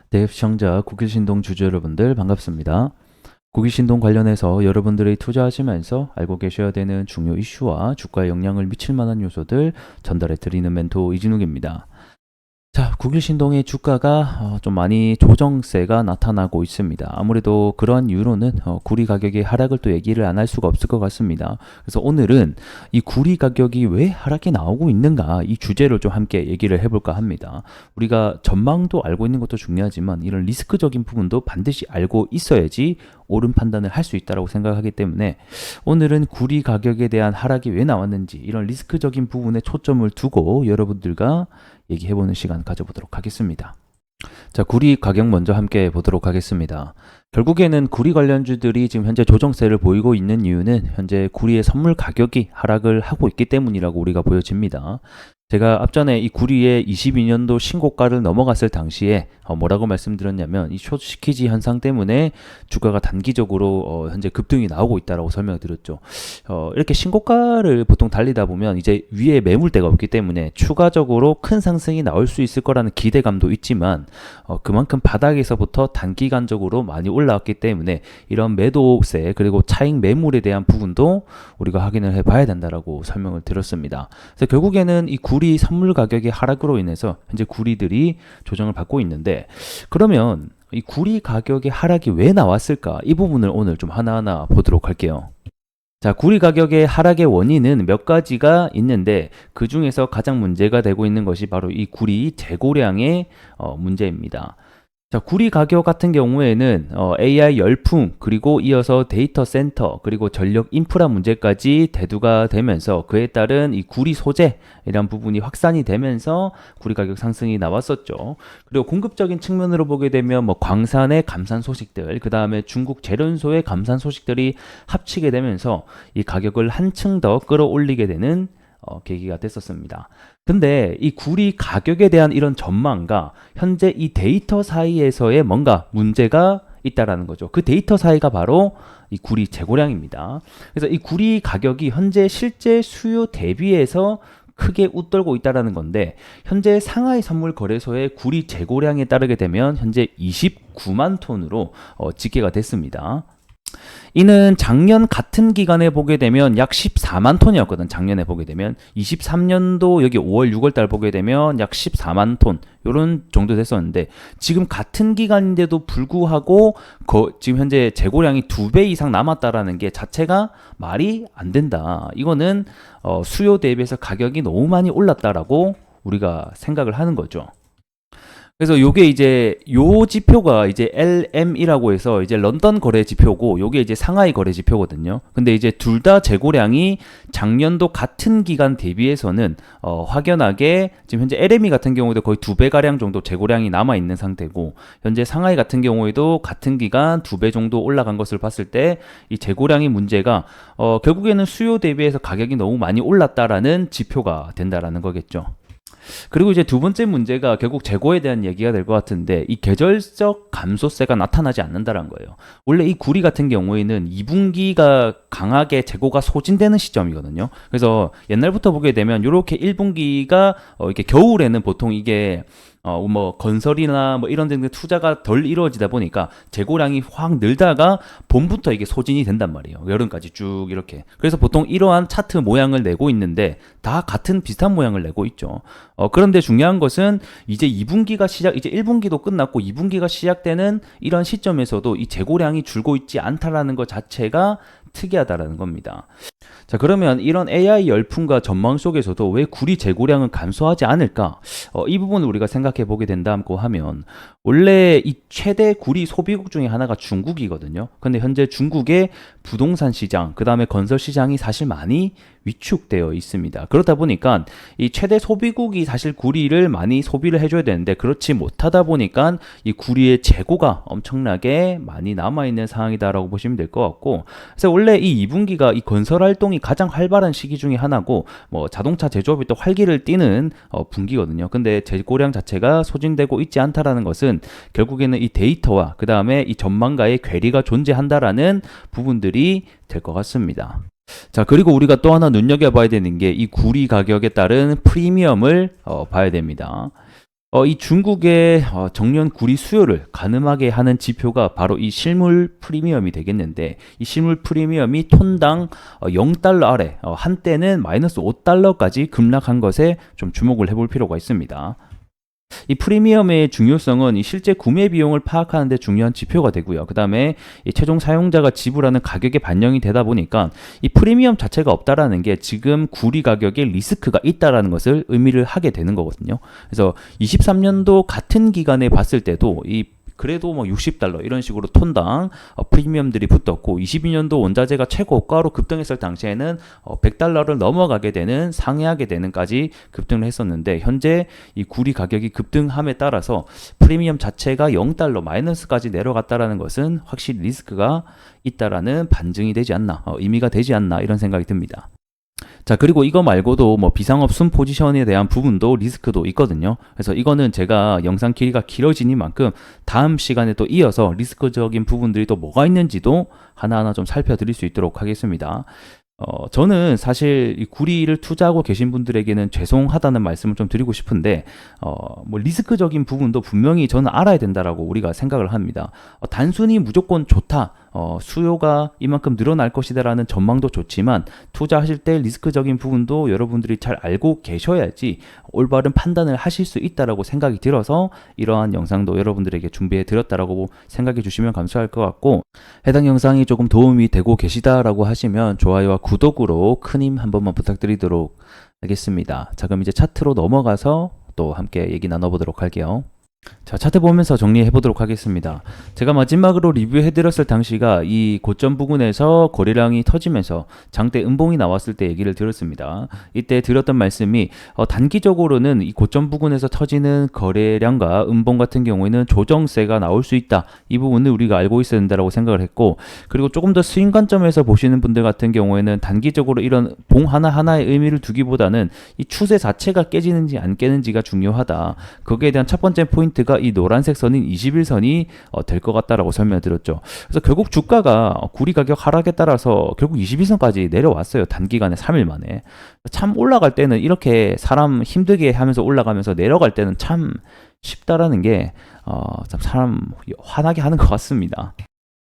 네, 시청자 국유신동 주주 여러분들 반갑습니다. 국유신동 관련해서 여러분들이 투자하시면서 알고 계셔야 되는 중요 이슈와 주가에 영향을 미칠 만한 요소들 전달해 드리는 멘토 이진욱입니다. 자, 국유신동의 주가가 좀 많이 조정세가 나타나고 있습니다. 아무래도 그러한 이유로는 구리 가격의 하락을 또 얘기를 안 할 수가 없을 것 같습니다. 그래서 오늘은 이 구리 가격이 왜 하락이 나오고 있는가 이 주제를 좀 함께 얘기를 해볼까 합니다. 우리가 전망도 알고 있는 것도 중요하지만 이런 리스크적인 부분도 반드시 알고 있어야지 옳은 판단을 할 수 있다고 생각하기 때문에 오늘은 구리 가격에 대한 하락이 왜 나왔는지 이런 리스크적인 부분에 초점을 두고 여러분들과 얘기해보는 시간 가져보도록 하겠습니다. 자, 구리 가격 먼저 함께 보도록 하겠습니다. 결국에는 구리 관련주들이 지금 현재 조정세를 보이고 있는 이유는 현재 구리의 선물 가격이 하락을 하고 있기 때문이라고 우리가 보여집니다. 제가 앞전에 이 구리의 22년도 신고가를 넘어갔을 당시에 뭐라고 말씀드렸냐면 이 숏시키지 현상 때문에 주가가 단기적으로 현재 급등이 나오고 있다라고 설명을 드렸죠. 이렇게 신고가를 보통 달리다 보면 이제 위에 매물대가 없기 때문에 추가적으로 큰 상승이 나올 수 있을 거라는 기대감도 있지만 그만큼 바닥에서부터 단기간적으로 많이 올라왔기 때문에 이런 매도세 그리고 차익 매물에 대한 부분도 우리가 확인을 해봐야 된다라고 설명을 드렸습니다. 그래서 결국에는 이 구리 선물 가격의 하락으로 인해서 현재 구리들이 조정을 받고 있는데 그러면 이 구리 가격의 하락이 왜 나왔을까? 이 부분을 오늘 좀 하나하나 보도록 할게요. 자, 구리 가격의 하락의 원인은 몇 가지가 있는데 그 중에서 가장 문제가 되고 있는 것이 바로 이 구리 재고량의 문제입니다. 자, 구리 가격 같은 경우에는 AI 열풍 그리고 이어서 데이터 센터 그리고 전력 인프라 문제까지 대두가 되면서 그에 따른 이 구리 소재 이런 부분이 확산이 되면서 구리 가격 상승이 나왔었죠. 그리고 공급적인 측면으로 보게 되면 뭐 광산의 감산 소식들 그 다음에 중국 재련소의 감산 소식들이 합치게 되면서 이 가격을 한층 더 끌어올리게 되는 계기가 됐었습니다. 근데 이 구리 가격에 대한 이런 전망과 현재 이 데이터 사이에서의 뭔가 문제가 있다라는 거죠. 그 데이터 사이가 바로 이 구리 재고량입니다. 그래서 이 구리 가격이 현재 실제 수요 대비해서 크게 웃돌고 있다라는 건데 현재 상하이 선물 거래소의 구리 재고량에 따르게 되면 현재 29만 톤으로 집계가 됐습니다. 이는 작년 같은 기간에 보게 되면 약 14만 톤이었거든. 작년에 보게 되면 23년도 여기 5월 6월 달 보게 되면 약 14만 톤 요런 정도 됐었는데 지금 같은 기간인데도 불구하고 지금 현재 재고량이 2배 이상 남았다라는 게 자체가 말이 안 된다. 이거는 수요 대비해서 가격이 너무 많이 올랐다라고 우리가 생각을 하는 거죠. 그래서 요게 이제 요 지표가 이제 LM이라고 해서 이제 런던 거래 지표고 요게 이제 상하이 거래 지표거든요. 근데 이제 둘 다 재고량이 작년도 같은 기간 대비해서는 확연하게 지금 현재 LME 같은 경우에도 거의 2배 가량 정도 재고량이 남아 있는 상태고 현재 상하이 같은 경우에도 같은 기간 2배 정도 올라간 것을 봤을 때 이 재고량의 문제가 결국에는 수요 대비해서 가격이 너무 많이 올랐다라는 지표가 된다라는 거겠죠. 그리고 이제 두 번째 문제가 결국 재고에 대한 얘기가 될 것 같은데 이 계절적 감소세가 나타나지 않는다는 거예요. 원래 이 구리 같은 경우에는 2분기가 강하게 재고가 소진되는 시점이거든요. 그래서 옛날부터 보게 되면 이렇게 1분기가 이렇게 겨울에는 보통 이게 뭐 건설이나 뭐 이런 데 투자가 덜 이루어지다 보니까 재고량이 확 늘다가 봄부터 이게 소진이 된단 말이에요. 여름까지 쭉 이렇게. 그래서 보통 이러한 차트 모양을 내고 있는데 다 같은 비슷한 모양을 내고 있죠. 그런데 중요한 것은 이제 2분기가 이제 1분기도 끝났고 2분기가 시작되는 이런 시점에서도 이 재고량이 줄고 있지 않다라는 것 자체가 특이하다라는 겁니다. 자, 그러면 이런 AI 열풍과 전망 속에서도 왜 구리 재고량은 감소하지 않을까? 이 부분을 우리가 생각해 보게 된다고 하면 원래 이 최대 구리 소비국 중에 하나가 중국이거든요. 근데 현재 중국의 부동산 시장, 그 다음에 건설 시장이 사실 많이 위축되어 있습니다. 그렇다 보니까 이 최대 소비국이 사실 구리를 많이 소비를 해줘야 되는데 그렇지 못하다 보니까 이 구리의 재고가 엄청나게 많이 남아있는 상황이다라고 보시면 될 것 같고 그래서 원래 이 2분기가 이 건설 활동이 가장 활발한 시기 중에 하나고 뭐 자동차 제조업이 또 활기를 띠는 분기거든요. 근데 재고량 자체가 소진되고 있지 않다라는 것은 결국에는 이 데이터와 그 다음에 이 전망가의 괴리가 존재한다라는 부분들이 될 것 같습니다. 자, 그리고 우리가 또 하나 눈여겨봐야 되는 게 이 구리 가격에 따른 프리미엄을 봐야 됩니다. 이 중국의 정년 구리 수요를 가늠하게 하는 지표가 바로 이 실물 프리미엄이 되겠는데, 이 실물 프리미엄이 톤당 0달러 아래, 한때는 마이너스 5달러까지 급락한 것에 좀 주목을 해볼 필요가 있습니다. 이 프리미엄의 중요성은 이 실제 구매 비용을 파악하는 데 중요한 지표가 되고요. 그 다음에 이 최종 사용자가 지불하는 가격에 반영이 되다 보니까 이 프리미엄 자체가 없다라는 게 지금 구리 가격에 리스크가 있다라는 것을 의미를 하게 되는 거거든요. 그래서 23년도 같은 기간에 봤을 때도 그래도 뭐 60달러 이런 식으로 톤당 프리미엄들이 붙었고, 22년도 원자재가 최고가로 급등했을 당시에는 100달러를 넘어가게 되는, 상회하게 되는까지 급등을 했었는데, 현재 이 구리 가격이 급등함에 따라서 프리미엄 자체가 0달러 마이너스까지 내려갔다라는 것은 확실히 리스크가 있다라는 반증이 되지 않나, 의미가 되지 않나, 이런 생각이 듭니다. 자, 그리고 이거 말고도 뭐 비상업 순 포지션에 대한 부분도 리스크도 있거든요. 그래서 이거는 제가 영상 길이가 길어지니만큼 다음 시간에 또 이어서 리스크적인 부분들이 또 뭐가 있는지도 하나하나 좀 살펴드릴 수 있도록 하겠습니다. 저는 사실 이 구리를 투자하고 계신 분들에게는 죄송하다는 말씀을 좀 드리고 싶은데, 뭐 리스크적인 부분도 분명히 저는 알아야 된다라고 우리가 생각을 합니다. 단순히 무조건 좋다, 수요가 이만큼 늘어날 것이다라는 전망도 좋지만, 투자하실 때 리스크적인 부분도 여러분들이 잘 알고 계셔야지 올바른 판단을 하실 수 있다라고 생각이 들어서 이러한 영상도 여러분들에게 준비해 드렸다라고 생각해 주시면 감사할 것 같고, 해당 영상이 조금 도움이 되고 계시다라고 하시면 좋아요와 구독으로 큰 힘 한 번만 부탁드리도록 하겠습니다. 자, 그럼 이제 차트로 넘어가서 또 함께 얘기 나눠보도록 할게요. 자, 차트 보면서 정리해 보도록 하겠습니다. 제가 마지막으로 리뷰해 드렸을 당시가 이 고점 부근에서 거래량이 터지면서 장대 음봉이 나왔을 때 얘기를 드렸습니다. 이때 드렸던 말씀이 단기적으로는 이 고점 부근에서 터지는 거래량과 음봉 같은 경우에는 조정세가 나올 수 있다, 이 부분을 우리가 알고 있어야 된다고 생각을 했고, 그리고 조금 더 스윙 관점에서 보시는 분들 같은 경우에는 단기적으로 이런 봉 하나하나의 의미를 두기보다는 이 추세 자체가 깨지는지 안 깨는지가 중요하다, 거기에 대한 첫 번째 포인트 가 이 노란색 선인 21선이 될 것 같다라고 설명드렸죠. 그래서 결국 주가가 구리 가격 하락에 따라서 결국 21선까지 내려왔어요. 단기간에 3일 만에. 참 올라갈 때는 이렇게 사람 힘들게 하면서 올라가면서 내려갈 때는 참 쉽다라는 게 참 사람 화나게 하는 것 같습니다.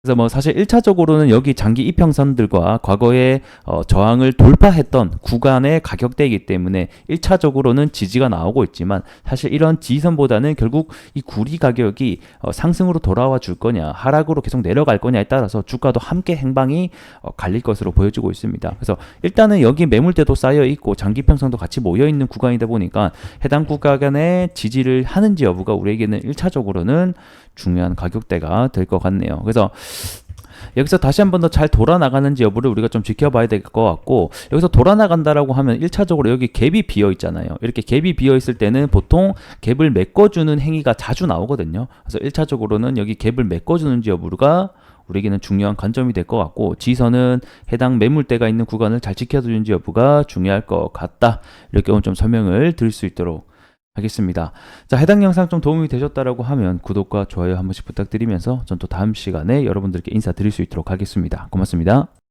그래서 뭐 사실 1차적으로는 여기 장기 이평선들과 과거에 저항을 돌파했던 구간의 가격대이기 때문에 1차적으로는 지지가 나오고 있지만, 사실 이런 지지선보다는 결국 이 구리 가격이 상승으로 돌아와 줄 거냐, 하락으로 계속 내려갈 거냐에 따라서 주가도 함께 행방이 갈릴 것으로 보여지고 있습니다. 그래서 일단은 여기 매물대도 쌓여 있고 장기평선도 같이 모여 있는 구간이다 보니까 해당 구간의 지지를 하는지 여부가 우리에게는 1차적으로는 중요한 가격대가 될 것 같네요. 그래서 여기서 다시 한 번 더 잘 돌아나가는지 여부를 우리가 좀 지켜봐야 될 것 같고, 여기서 돌아나간다라고 하면 1차적으로 여기 갭이 비어 있잖아요. 이렇게 갭이 비어 있을 때는 보통 갭을 메꿔주는 행위가 자주 나오거든요. 그래서 1차적으로는 여기 갭을 메꿔주는지 여부가 우리에게는 중요한 관점이 될 것 같고, 지선은 해당 매물대가 있는 구간을 잘 지켜주는지 여부가 중요할 것 같다, 이렇게 오늘 좀 설명을 드릴 수 있도록 하겠습니다. 자, 해당 영상 좀 도움이 되셨다라고 하면 구독과 좋아요 한 번씩 부탁드리면서 전 또 다음 시간에 여러분들께 인사드릴 수 있도록 하겠습니다. 고맙습니다.